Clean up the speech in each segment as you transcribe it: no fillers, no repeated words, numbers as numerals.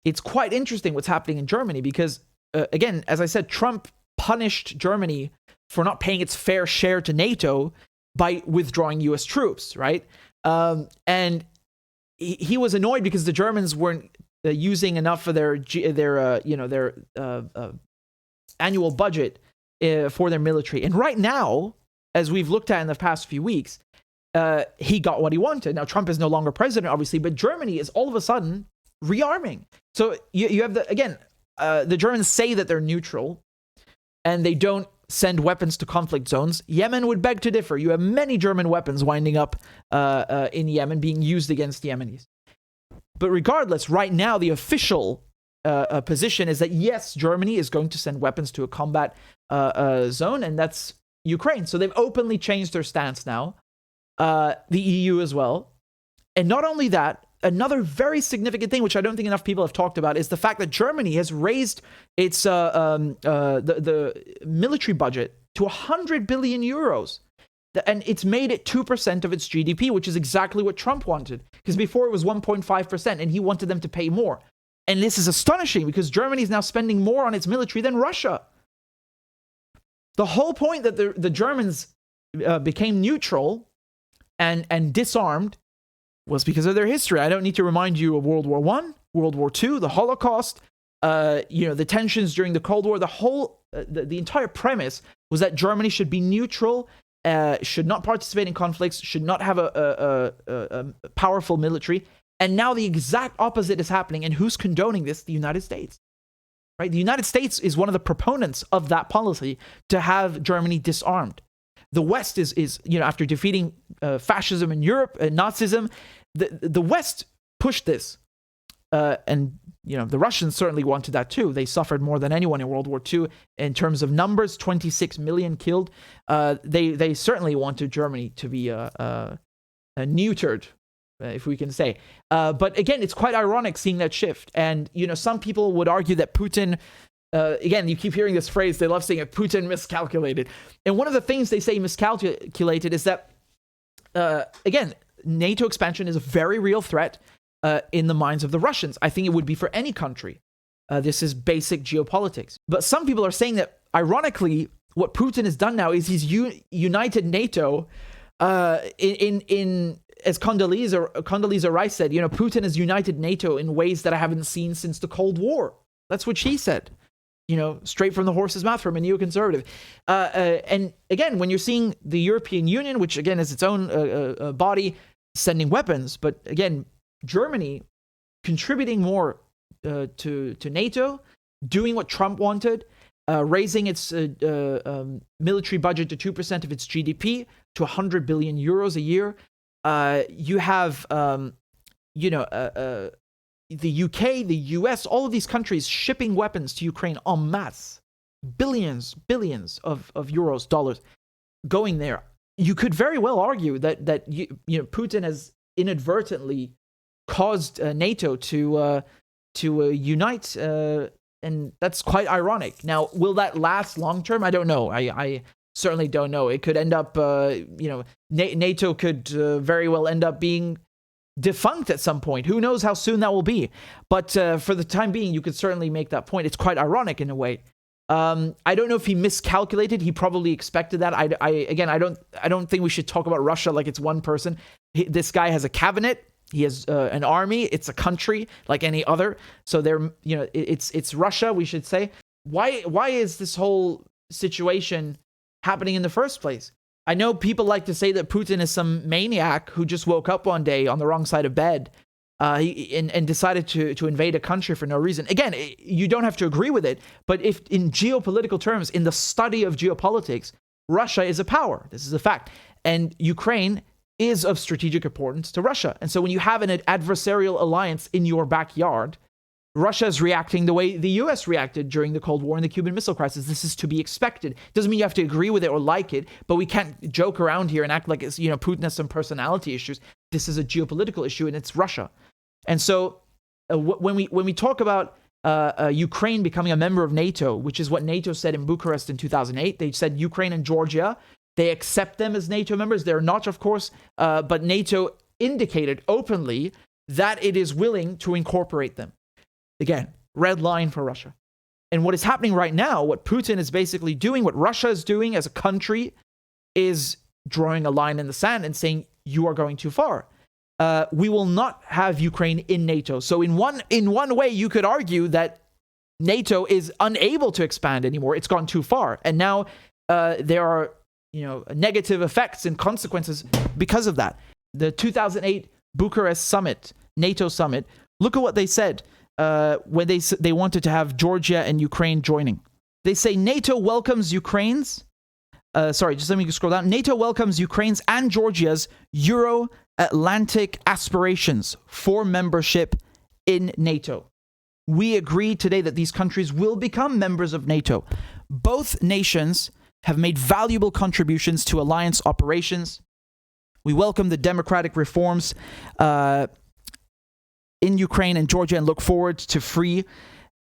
it's quite interesting what's happening in Germany because, again, as I said, Trump punished Germany for not paying its fair share to NATO by withdrawing U.S. troops, right? And he was annoyed because the Germans weren't using enough of their annual budget for their military. And right now, as we've looked at in the past few weeks, he got what he wanted. Now, Trump is no longer president, obviously, but Germany is all of a sudden rearming. So you have the Germans say that they're neutral and they don't send weapons to conflict zones. Yemen would beg to differ. You have many German weapons winding up in Yemen being used against the Yemenis. But regardless, right now, the official position is that, yes, Germany is going to send weapons to a combat zone, and that's Ukraine. So they've openly changed their stance now. The EU as well. And not only that, another very significant thing, which I don't think enough people have talked about, is the fact that Germany has raised its the military budget to 100 billion euros. And it's made it 2% of its GDP, which is exactly what Trump wanted. Because before it was 1.5%, and he wanted them to pay more. And this is astonishing, because Germany is now spending more on its military than Russia. The whole point that the Germans became neutral and disarmed was because of their history. I don't need to remind you of World War I, World War II, the Holocaust, the tensions during the Cold War. The entire premise was that Germany should be neutral, should not participate in conflicts, should not have a powerful military. And now the exact opposite is happening. And who's condoning this? The United States. Right? The United States is one of the proponents of that policy to have Germany disarmed. The West is after defeating fascism in Europe, Nazism, the West pushed this. And the Russians certainly wanted that too. They suffered more than anyone in World War II in terms of numbers, 26 million killed. They certainly wanted Germany to be neutered, if we can say. But again, it's quite ironic seeing that shift. And, some people would argue that Putin, again, you keep hearing this phrase, they love saying it, Putin miscalculated. And one of the things they say miscalculated is that, again, NATO expansion is a very real threat in the minds of the Russians. I think it would be for any country. This is basic geopolitics. But some people are saying that, ironically, what Putin has done now is he's united NATO in as Condoleezza Rice said, Putin has united NATO in ways that I haven't seen since the Cold War. That's what she said. Straight from the horse's mouth from a neoconservative. And again, when you're seeing the European Union, which again is its own body, sending weapons, but again, Germany contributing more to NATO, doing what Trump wanted, raising its military budget to 2% of its GDP to 100 billion euros a year. You have, the UK, the US, all of these countries shipping weapons to Ukraine en masse. Billions of euros, dollars going there. You could very well argue that Putin has inadvertently caused NATO to unite, and that's quite ironic. Now, will that last long term? I don't know. I certainly don't know. It could end up, NATO could very well end up being defunct at some point. Who knows how soon that will be? But for the time being, you could certainly make that point. It's quite ironic in a way. I don't know if he miscalculated. He probably expected that. I don't think we should talk about Russia like it's one person. This guy has a cabinet. He has an army. It's a country like any other. So it's Russia, we should say. Why is this whole situation happening in the first place? I know people like to say that Putin is some maniac who just woke up one day on the wrong side of bed and decided to invade a country for no reason. Again, you don't have to agree with it, but if in geopolitical terms, in the study of geopolitics, Russia is a power. This is a fact. And Ukraine is of strategic importance to Russia. And so when you have an adversarial alliance in your backyard, Russia is reacting the way the US reacted during the Cold War and the Cuban Missile Crisis. This is to be expected. Doesn't mean you have to agree with it or like it, but we can't joke around here and act like it's, Putin has some personality issues. This is a geopolitical issue, and it's Russia. And so when we talk about Ukraine becoming a member of NATO, which is what NATO said in Bucharest in 2008, they said Ukraine and Georgia, they accept them as NATO members. They're not, of course, but NATO indicated openly that it is willing to incorporate them. Again, red line for Russia. And what is happening right now, what Putin is basically doing, what Russia is doing as a country, is drawing a line in the sand and saying, you are going too far. We will not have Ukraine in NATO. So in one way, you could argue that NATO is unable to expand anymore. It's gone too far. And now there are negative effects and consequences because of that. The 2008 Bucharest summit, NATO summit, look at what they said when they wanted to have Georgia and Ukraine joining. They say NATO welcomes Ukraine's, just let me scroll down. NATO welcomes Ukraine's and Georgia's Euro-Atlantic aspirations for membership in NATO. We agree today that these countries will become members of NATO. Both nations have made valuable contributions to alliance operations. We welcome the democratic reforms in Ukraine and Georgia and look forward to free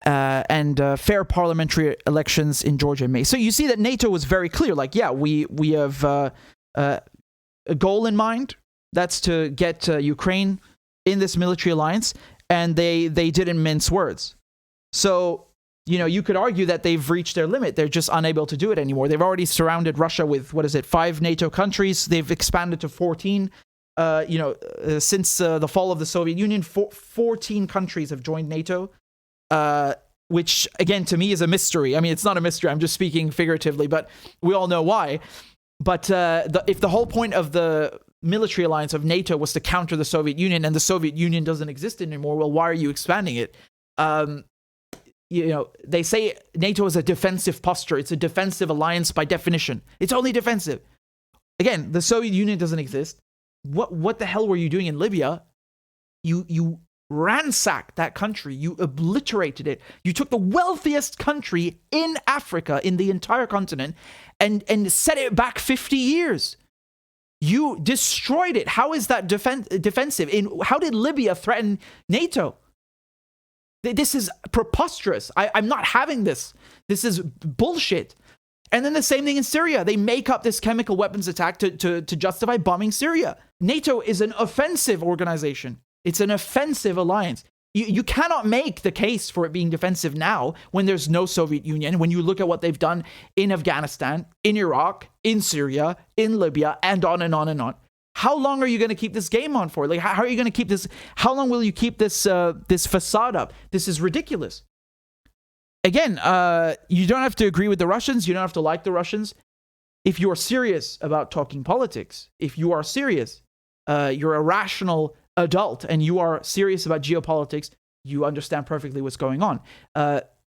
and fair parliamentary elections in Georgia in May. So you see that NATO was very clear. Like, yeah, we have a goal in mind. That's to get Ukraine in this military alliance. And they didn't mince words. So, you could argue that they've reached their limit. They're just unable to do it anymore. They've already surrounded Russia with, 5 NATO countries. They've expanded to 14. Since the fall of the Soviet Union, 14 countries have joined NATO, which, again, to me is a mystery. I mean, it's not a mystery. I'm just speaking figuratively, but we all know why. But if the whole point of the military alliance of NATO was to counter the Soviet Union, and the Soviet Union doesn't exist anymore, well, why are you expanding it? They say NATO is a defensive posture. It's a defensive alliance by definition. It's only defensive. Again, the Soviet Union doesn't exist. What the hell were you doing in Libya? You ransacked that country. You obliterated it. You took the wealthiest country in Africa, in the entire continent, and set it back 50 years. You destroyed it. How is that defensive? How did Libya threaten NATO? This is preposterous. I'm not having this. This is bullshit. And then the same thing in Syria. They make up this chemical weapons attack to justify bombing Syria. NATO is an offensive organization. It's an offensive alliance. You cannot make the case for it being defensive now when there's no Soviet Union, when you look at what they've done in Afghanistan, in Iraq, in Syria, in Libya, and on and on and on. How long are you going to keep this game on for? Like, how are you going to keep this? How long will you keep this facade up? This is ridiculous. Again, you don't have to agree with the Russians. You don't have to like the Russians. If you're serious about talking politics, if you are serious, you're a rational adult and you are serious about geopolitics, you understand perfectly what's going on.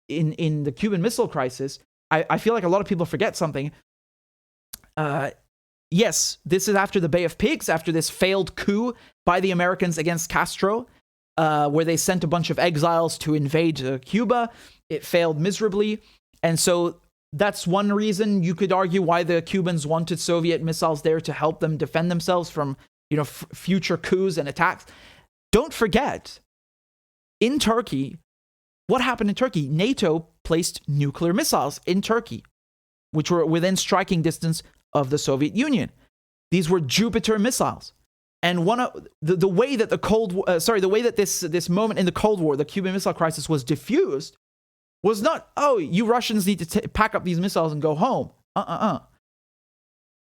In the Cuban Missile Crisis, I feel like a lot of people forget something. Yes, this is after the Bay of Pigs, after this failed coup by the Americans against Castro, where they sent a bunch of exiles to invade Cuba. It failed miserably. And so that's one reason you could argue why the Cubans wanted Soviet missiles there to help them defend themselves from, future coups and attacks. Don't forget, in Turkey, what happened in Turkey? NATO placed nuclear missiles in Turkey, which were within striking distance of the Soviet Union. These were Jupiter missiles. And one of the way that the way that this moment in the Cold War, the Cuban Missile Crisis, was diffused was not, oh, you Russians need to pack up these missiles and go home.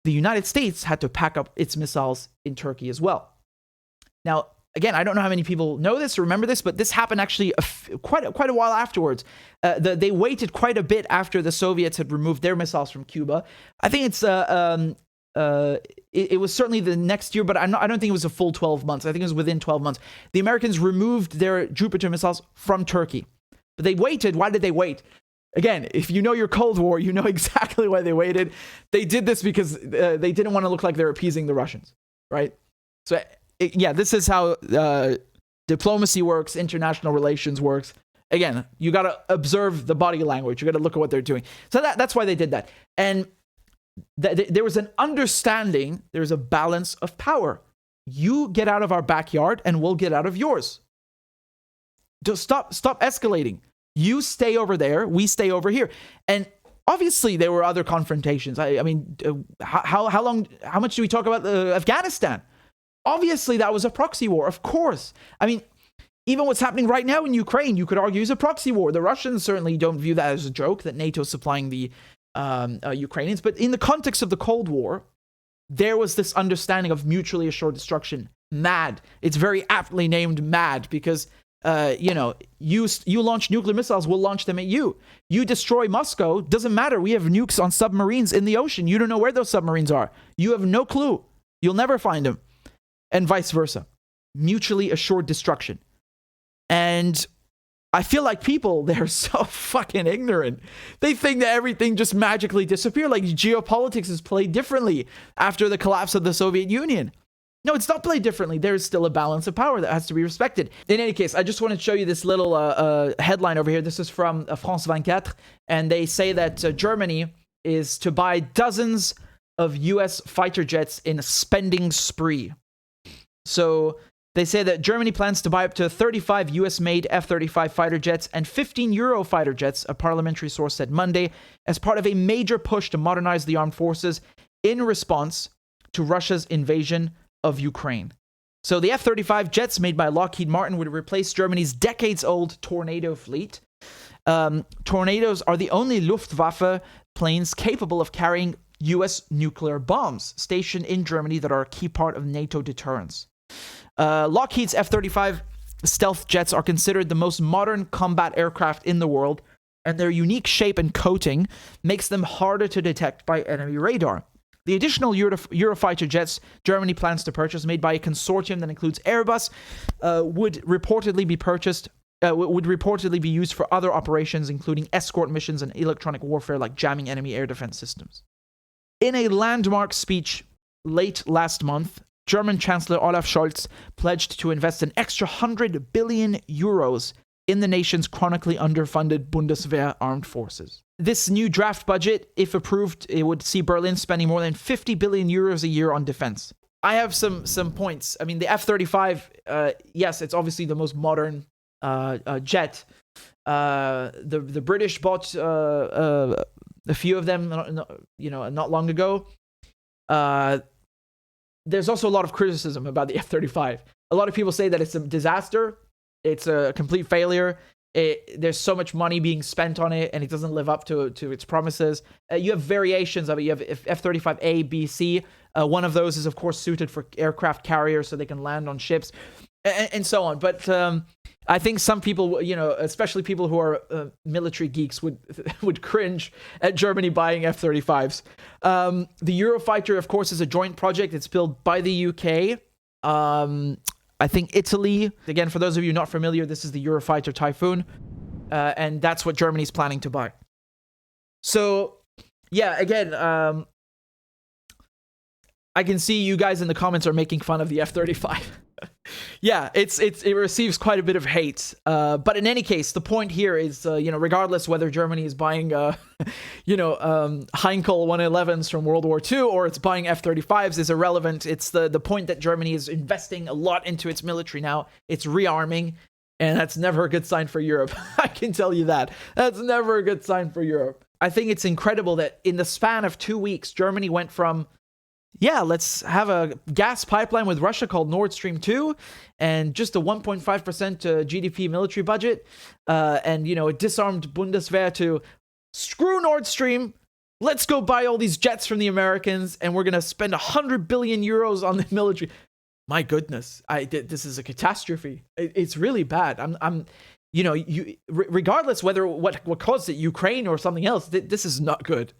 The United States had to pack up its missiles in Turkey as well. Now, again, I don't know how many people know this or remember this, but this happened actually quite a while afterwards. They waited quite a bit after the Soviets had removed their missiles from Cuba. I think it's it was certainly the next year, but I don't think it was a full 12 months. I think it was within 12 months. The Americans removed their Jupiter missiles from Turkey. But they waited. Why did they wait? Again, if you know your Cold War, you know exactly why they waited. They did this because they didn't want to look like they're appeasing the Russians, right? So, this is how diplomacy works, international relations works. Again, you got to observe the body language. You got to look at what they're doing. So that's why they did that. And there was an understanding, there's a balance of power. You get out of our backyard and we'll get out of yours. Just stop escalating. You stay over there, we stay over here. And obviously there were other confrontations. I mean, how much do we talk about Afghanistan? Obviously that was a proxy war, of course. I mean, Even what's happening right now in Ukraine, you could argue, is a proxy war. The Russians certainly don't view that as a joke, that NATO is supplying the Ukrainians. But in the context of the Cold War, there was this understanding of mutually assured destruction. MAD. It's very aptly named MAD because, you launch nuclear missiles, we'll launch them at you. You destroy Moscow, doesn't matter. We have nukes on submarines in the ocean. You don't know where those submarines are. You have no clue. You'll never find them. And vice versa. Mutually assured destruction. And I feel like people, they're so fucking ignorant. They think that everything just magically disappeared. Like geopolitics is played differently after the collapse of the Soviet Union. No, it's not played differently. There's still a balance of power that has to be respected. In any case, I just want to show you this little headline over here. This is from France 24. And they say that Germany is to buy dozens of US fighter jets in a spending spree. So they say that Germany plans to buy up to 35 US-made F-35 fighter jets and 15 Eurofighter jets, a parliamentary source said Monday, as part of a major push to modernize the armed forces in response to Russia's invasion of Ukraine. So the F-35 jets made by Lockheed Martin would replace Germany's decades-old Tornado fleet. Tornadoes are the only Luftwaffe planes capable of carrying US nuclear bombs stationed in Germany that are a key part of NATO deterrence. Lockheed's F-35 stealth jets are considered the most modern combat aircraft in the world, and their unique shape and coating makes them harder to detect by enemy radar. The additional Eurofighter jets Germany plans to purchase, made by a consortium that includes Airbus, would reportedly be used for other operations, including escort missions and electronic warfare like jamming enemy air defense systems. In a landmark speech late last month, German Chancellor Olaf Scholz pledged to invest an extra 100 billion euros in the nation's chronically underfunded Bundeswehr armed forces. This new draft budget, if approved, it would see Berlin spending more than 50 billion euros a year on defense. I have some points. I mean, the F-35, yes, it's obviously the most modern jet. The British bought a few of them, not long ago. There's also a lot of criticism about the F-35. A lot of people say that it's a disaster. It's a complete failure. There's so much money being spent on it, and it doesn't live up to its promises. You have variations of it. You have F-35A, B, C. One of those is, of course, suited for aircraft carriers so they can land on ships, and so on. But I think some people, especially people who are military geeks, would cringe at Germany buying F-35s. The Eurofighter, of course, is a joint project. It's built by the UK. I think Italy. Again, for those of you not familiar, this is the Eurofighter Typhoon. And that's what Germany's planning to buy. So, yeah, again, I can see you guys in the comments are making fun of the F-35. Yeah, it receives quite a bit of hate. But in any case, the point here is, regardless whether Germany is buying, Heinkel 111s from World War II or it's buying F-35s is irrelevant. It's the point that Germany is investing a lot into its military now. It's rearming, and that's never a good sign for Europe. I can tell you that. That's never a good sign for Europe. I think it's incredible that in the span of 2 weeks, Germany went from, let's have a gas pipeline with Russia called Nord Stream 2 and just a 1.5% GDP military budget. And, a disarmed Bundeswehr to screw Nord Stream. Let's go buy all these jets from the Americans and we're going to spend 100 billion euros on the military. My goodness, this is a catastrophe. It's really bad. Regardless whether what caused it, Ukraine or something else, this is not good.